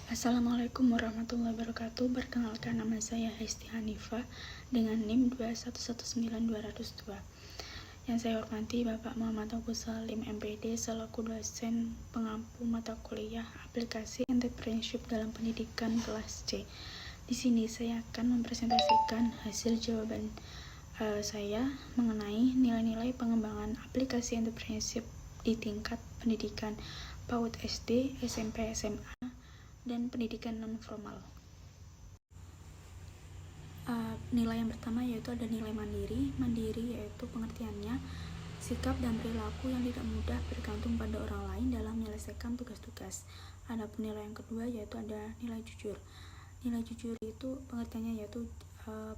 Assalamualaikum warahmatullahi wabarakatuh. Perkenalkan, nama saya Hesti Hanifah dengan NIM 2119202. Yang saya hormati Bapak Muhammad Agus Salim MPD selaku dosen pengampu mata kuliah aplikasi entrepreneurship dalam pendidikan kelas C. Di sini saya akan mempresentasikan hasil jawaban saya mengenai nilai-nilai pengembangan aplikasi entrepreneurship di tingkat pendidikan PAUD SD, SMP, SMA, dan pendidikan non-formal. Nilai yang pertama yaitu ada nilai mandiri. Mandiri yaitu pengertiannya sikap dan perilaku yang tidak mudah bergantung pada orang lain dalam menyelesaikan tugas-tugas. Adapun nilai yang kedua yaitu ada nilai jujur. Nilai jujur itu pengertiannya yaitu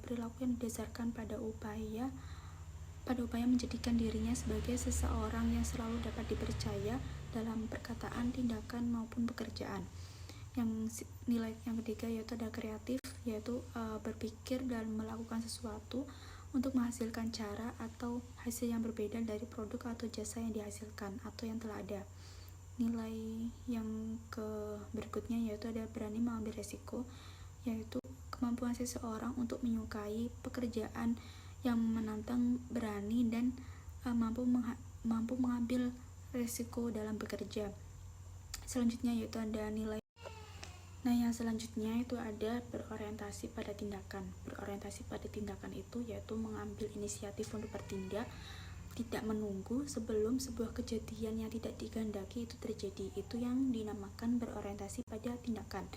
perilaku yang didasarkan pada upaya menjadikan dirinya sebagai seseorang yang selalu dapat dipercaya dalam perkataan, tindakan, maupun pekerjaan. Yang nilai yang ketiga yaitu ada kreatif, yaitu berpikir dan melakukan sesuatu untuk menghasilkan cara atau hasil yang berbeda dari produk atau jasa yang dihasilkan atau yang telah ada. Nilai yang berikutnya yaitu ada berani mengambil resiko, yaitu kemampuan seseorang untuk menyukai pekerjaan yang menantang, berani, dan mampu mengambil resiko dalam bekerja. Selanjutnya yaitu ada nilai. Nah, yang selanjutnya itu ada berorientasi pada tindakan. Berorientasi pada tindakan itu yaitu mengambil inisiatif untuk bertindak, tidak menunggu sebelum sebuah kejadian yang tidak dikehendaki itu terjadi. Itu yang dinamakan berorientasi pada tindakan.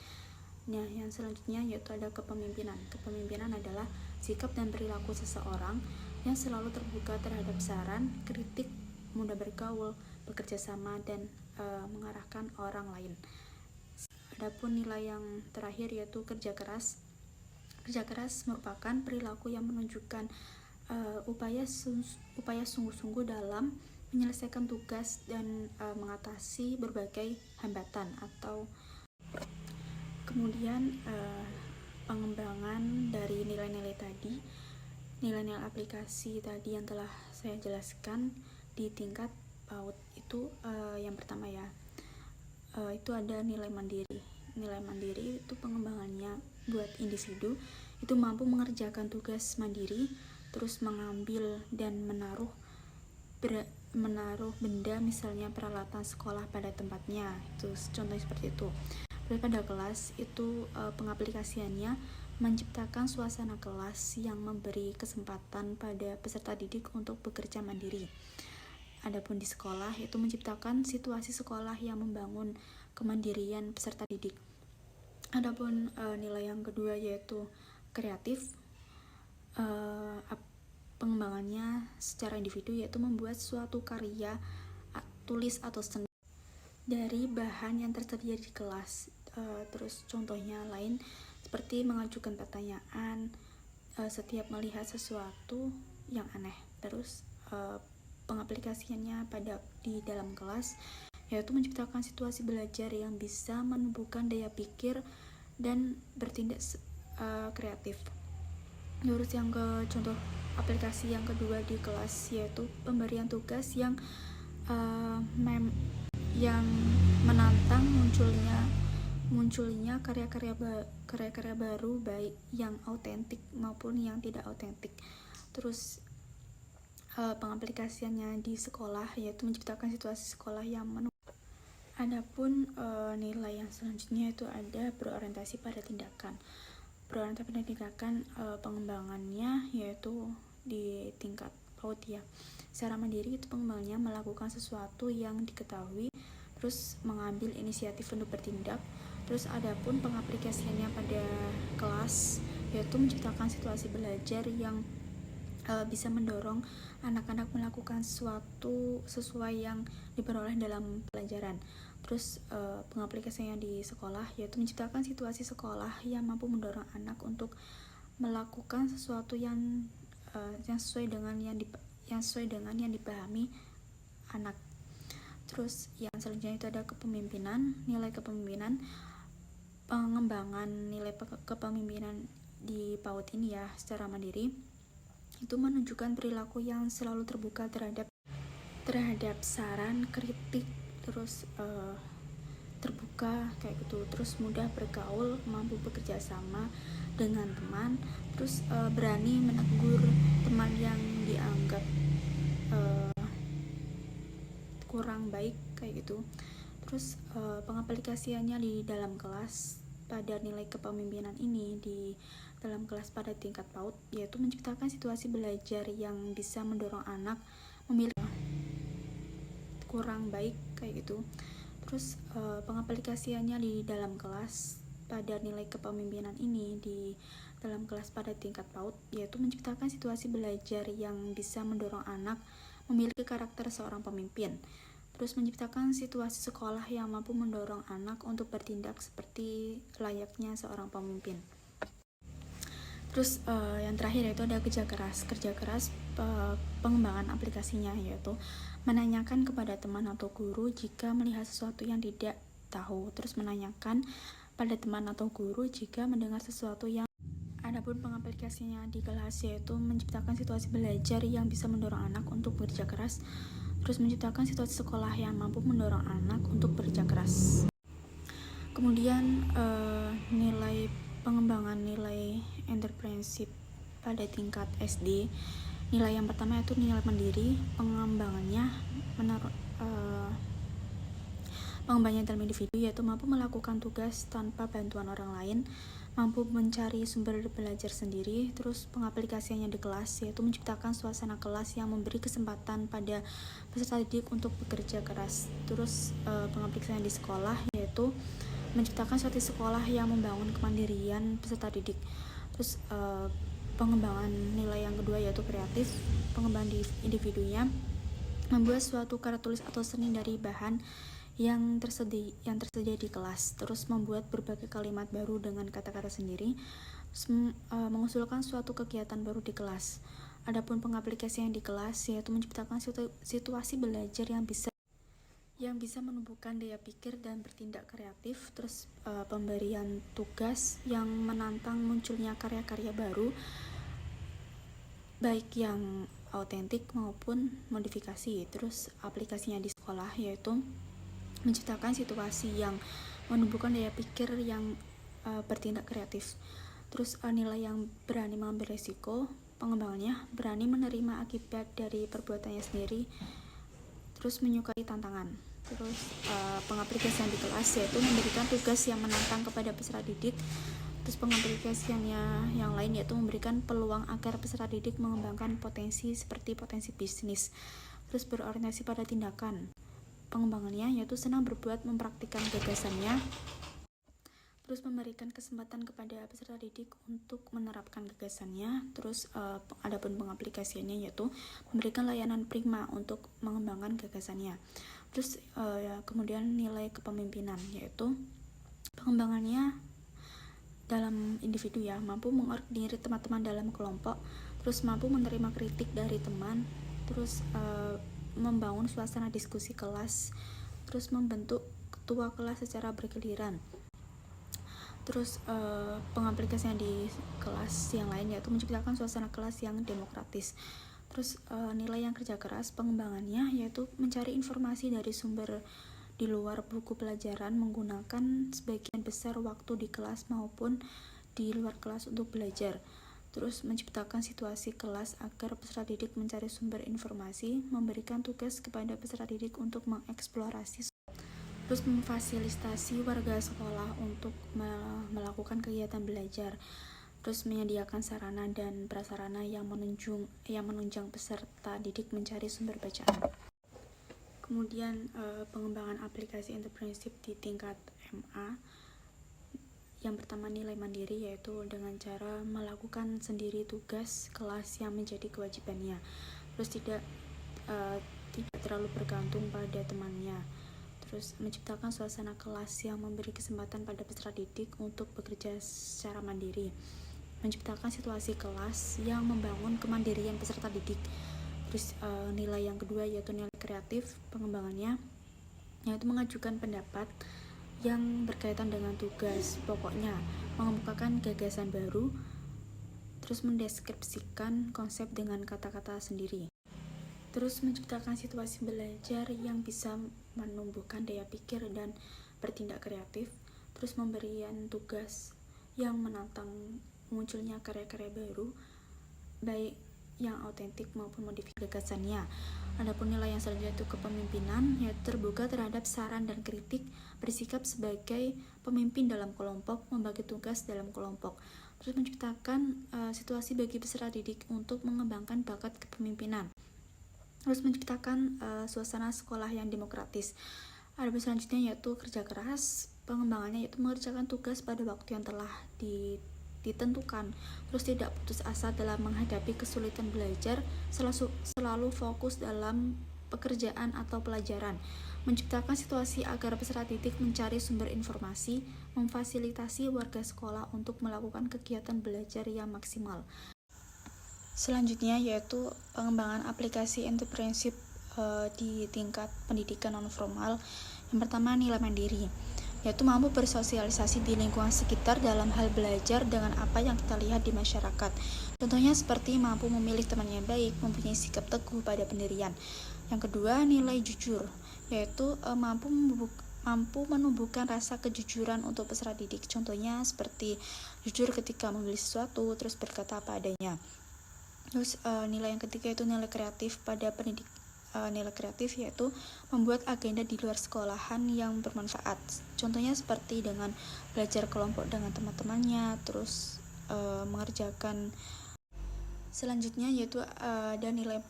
Nah, yang selanjutnya yaitu ada kepemimpinan. Kepemimpinan adalah sikap dan perilaku seseorang yang selalu terbuka terhadap saran, kritik, mudah bergaul, bekerja sama, dan mengarahkan orang lain. Adapun nilai yang terakhir yaitu kerja keras. Kerja keras merupakan perilaku yang menunjukkan upaya sungguh-sungguh dalam menyelesaikan tugas dan mengatasi berbagai hambatan atau kemudian pengembangan dari nilai-nilai tadi, nilai-nilai aplikasi tadi yang telah saya jelaskan di tingkat PAUD itu yang pertama ya, itu ada nilai mandiri. Nilai mandiri itu pengembangannya buat individu itu mampu mengerjakan tugas mandiri, terus mengambil dan menaruh benda, misalnya peralatan sekolah pada tempatnya. Itu contohnya seperti itu. Terus pada kelas itu pengaplikasiannya menciptakan suasana kelas yang memberi kesempatan pada peserta didik untuk bekerja mandiri. Adapun di sekolah itu menciptakan situasi sekolah yang membangun kemandirian peserta didik. Adapun nilai yang kedua yaitu kreatif. Pengembangannya secara individu yaitu membuat suatu karya tulis atau seni dari bahan yang tersedia di kelas. Terus contohnya lain seperti mengajukan pertanyaan setiap melihat sesuatu yang aneh. Terus pengaplikasiannya di dalam kelas yaitu menciptakan situasi belajar yang bisa menumbuhkan daya pikir dan bertindak kreatif. Terus yang ke contoh aplikasi yang kedua di kelas yaitu pemberian tugas yang menantang munculnya karya-karya baru, baik yang autentik maupun yang tidak autentik. Terus pengaplikasiannya di sekolah yaitu menciptakan situasi sekolah yang Adapun nilai yang selanjutnya itu ada berorientasi pada tindakan. Berorientasi pada tindakan pengembangannya yaitu di tingkat PAUD ya. Secara mandiri itu pengembangannya melakukan sesuatu yang diketahui, terus mengambil inisiatif untuk bertindak. Terus adapun pengaplikasiannya pada kelas yaitu menciptakan situasi belajar yang bisa mendorong anak-anak melakukan sesuatu sesuai yang diperoleh dalam pelajaran. Terus pengaplikasiannya di sekolah yaitu menciptakan situasi sekolah yang mampu mendorong anak untuk melakukan sesuatu yang sesuai dengan yang dipahami anak. Terus yang selanjutnya itu ada kepemimpinan. Nilai kepemimpinan, pengembangan nilai kepemimpinan di PAUD ini ya secara mandiri itu menunjukkan perilaku yang selalu terbuka terhadap saran, kritik, terus terbuka terbuka kayak gitu, terus mudah bergaul, mampu bekerja sama dengan teman, terus berani menegur teman yang dianggap kurang baik kayak gitu. Terus pengaplikasiannya di dalam kelas pada nilai kepemimpinan ini di dalam kelas pada tingkat PAUD, yaitu menciptakan situasi belajar yang bisa mendorong anak memilih kurang baik kayak gitu. Terus pengaplikasiannya di dalam kelas pada nilai kepemimpinan ini di dalam kelas pada tingkat PAUD, yaitu menciptakan situasi belajar yang bisa mendorong anak memiliki karakter seorang pemimpin. Terus menciptakan situasi sekolah yang mampu mendorong anak untuk bertindak seperti layaknya seorang pemimpin. Terus yang terakhir yaitu ada kerja keras. Kerja keras pengembangan aplikasinya yaitu menanyakan kepada teman atau guru jika melihat sesuatu yang tidak tahu. Terus menanyakan pada teman atau guru jika mendengar sesuatu yang. Adapun pengaplikasinya di kelas yaitu menciptakan situasi belajar yang bisa mendorong anak untuk bekerja keras. Terus menciptakan situasi sekolah yang mampu mendorong anak untuk bekerja keras. Kemudian nilai pengembangan nilai entrepreneurship pada tingkat SD. Nilai yang pertama yaitu nilai mandiri. Pengembangannya pengembangannya dalam individu yaitu mampu melakukan tugas tanpa bantuan orang lain, mampu mencari sumber belajar sendiri. Terus pengaplikasiannya di kelas yaitu menciptakan suasana kelas yang memberi kesempatan pada peserta didik untuk bekerja keras. Terus pengaplikasian di sekolah yaitu menciptakan suatu sekolah yang membangun kemandirian peserta didik. Terus pengembangan nilai yang kedua yaitu kreatif. Pengembangan di individunya membuat suatu karya tulis atau seni dari bahan yang tersedia di kelas, terus membuat berbagai kalimat baru dengan kata-kata sendiri, mengusulkan suatu kegiatan baru di kelas. Adapun pengaplikasian di kelas yaitu menciptakan situasi belajar yang bisa menumbuhkan daya pikir dan bertindak kreatif. Terus pemberian tugas yang menantang munculnya karya-karya baru baik yang autentik maupun modifikasi. Terus aplikasinya di sekolah yaitu menciptakan situasi yang menumbuhkan daya pikir yang bertindak kreatif. Terus nilai yang berani mengambil risiko. Pengembangannya berani menerima akibat dari perbuatannya sendiri, terus menyukai tantangan. Terus pengaplikasian di kelas yaitu memberikan tugas yang menantang kepada peserta didik. Terus pengaplikasiannya yang lain yaitu memberikan peluang agar peserta didik mengembangkan potensi seperti potensi bisnis. Terus berorientasi pada tindakan. Pengembangannya yaitu senang berbuat, mempraktikkan gagasannya, terus memberikan kesempatan kepada peserta didik untuk menerapkan gagasannya. Terus adapun pengaplikasiannya yaitu memberikan layanan prima untuk mengembangkan gagasannya. Terus kemudian nilai kepemimpinan yaitu pengembangannya dalam individu ya, mampu mengordinir teman-teman dalam kelompok, terus mampu menerima kritik dari teman, terus membangun suasana diskusi kelas, terus membentuk ketua kelas secara bergiliran. Terus pengaplikasian di kelas yang lain yaitu menciptakan suasana kelas yang demokratis. Terus nilai yang kerja keras pengembangannya yaitu mencari informasi dari sumber di luar buku pelajaran, menggunakan sebagian besar waktu di kelas maupun di luar kelas untuk belajar. Terus menciptakan situasi kelas agar peserta didik mencari sumber informasi, memberikan tugas kepada peserta didik untuk mengeksplorasi, terus memfasilitasi warga sekolah untuk melakukan kegiatan belajar, terus menyediakan sarana dan prasarana yang menunjang peserta didik mencari sumber bacaan. Kemudian pengembangan aplikasi entrepreneurship di tingkat MA. Yang pertama nilai mandiri yaitu dengan cara melakukan sendiri tugas kelas yang menjadi kewajibannya, terus tidak terlalu bergantung pada temannya. Terus menciptakan suasana kelas yang memberi kesempatan pada peserta didik untuk bekerja secara mandiri, menciptakan situasi kelas yang membangun kemandirian peserta didik. Terus nilai yang kedua yaitu nilai kreatif pengembangannya yaitu mengajukan pendapat yang berkaitan dengan tugas pokoknya, mengemukakan gagasan baru, terus mendeskripsikan konsep dengan kata-kata sendiri, terus menciptakan situasi belajar yang bisa menumbuhkan daya pikir dan bertindak kreatif, terus pemberian tugas yang menantang munculnya karya-karya baru, baik yang autentik maupun modifikasi gagasannya. Adapun nilai yang selanjutnya itu kepemimpinan, yaitu terbuka terhadap saran dan kritik, bersikap sebagai pemimpin dalam kelompok, membagi tugas dalam kelompok, terus menciptakan situasi bagi peserta didik untuk mengembangkan bakat kepemimpinan, terus menciptakan suasana sekolah yang demokratis. Adapun selanjutnya yaitu kerja keras, pengembangannya yaitu mengerjakan tugas pada waktu yang telah ditentukan, terus tidak putus asa dalam menghadapi kesulitan belajar, selalu fokus dalam pekerjaan atau pelajaran, menciptakan situasi agar peserta didik mencari sumber informasi, memfasilitasi warga sekolah untuk melakukan kegiatan belajar yang maksimal. Selanjutnya yaitu pengembangan aplikasi entrepreneurship di tingkat pendidikan non formal. Yang pertama, nilai mandiri, yaitu mampu bersosialisasi di lingkungan sekitar dalam hal belajar dengan apa yang kita lihat di masyarakat. Contohnya seperti mampu memilih teman yang baik, mempunyai sikap teguh pada pendirian. Yang kedua, nilai jujur, yaitu mampu menumbuhkan rasa kejujuran untuk peserta didik. Contohnya seperti jujur ketika memilih sesuatu, terus berkata apa adanya. Terus nilai yang ketiga itu nilai kreatif pada pendidik. Nilai kreatif yaitu membuat agenda di luar sekolahan yang bermanfaat. Contohnya seperti dengan belajar kelompok dengan teman-temannya, terus mengerjakan. Selanjutnya yaitu ada nilai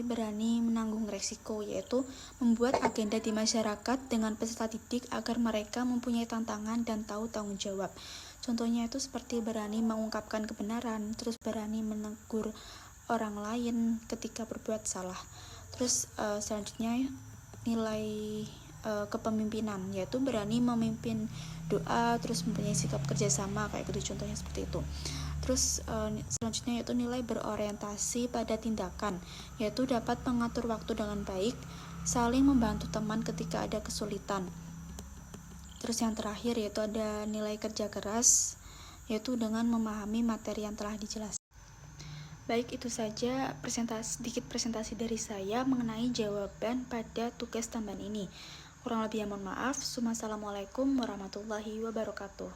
berani menanggung resiko, yaitu membuat agenda di masyarakat dengan peserta didik agar mereka mempunyai tantangan dan tahu tanggung jawab. Contohnya itu seperti berani mengungkapkan kebenaran, terus berani menegur orang lain ketika berbuat salah. Terus selanjutnya nilai kepemimpinan, yaitu berani memimpin doa, terus mempunyai sikap kerjasama kayak gitu, contohnya seperti itu. Terus selanjutnya yaitu nilai berorientasi pada tindakan, yaitu dapat mengatur waktu dengan baik, saling membantu teman ketika ada kesulitan. Terus yang terakhir yaitu ada nilai kerja keras, yaitu dengan memahami materi yang telah dijelaskan. Baik, itu saja sedikit presentasi dari saya mengenai jawaban pada tugas tambahan ini. Kurang lebih mohon maaf. Wassalamualaikum warahmatullahi wabarakatuh.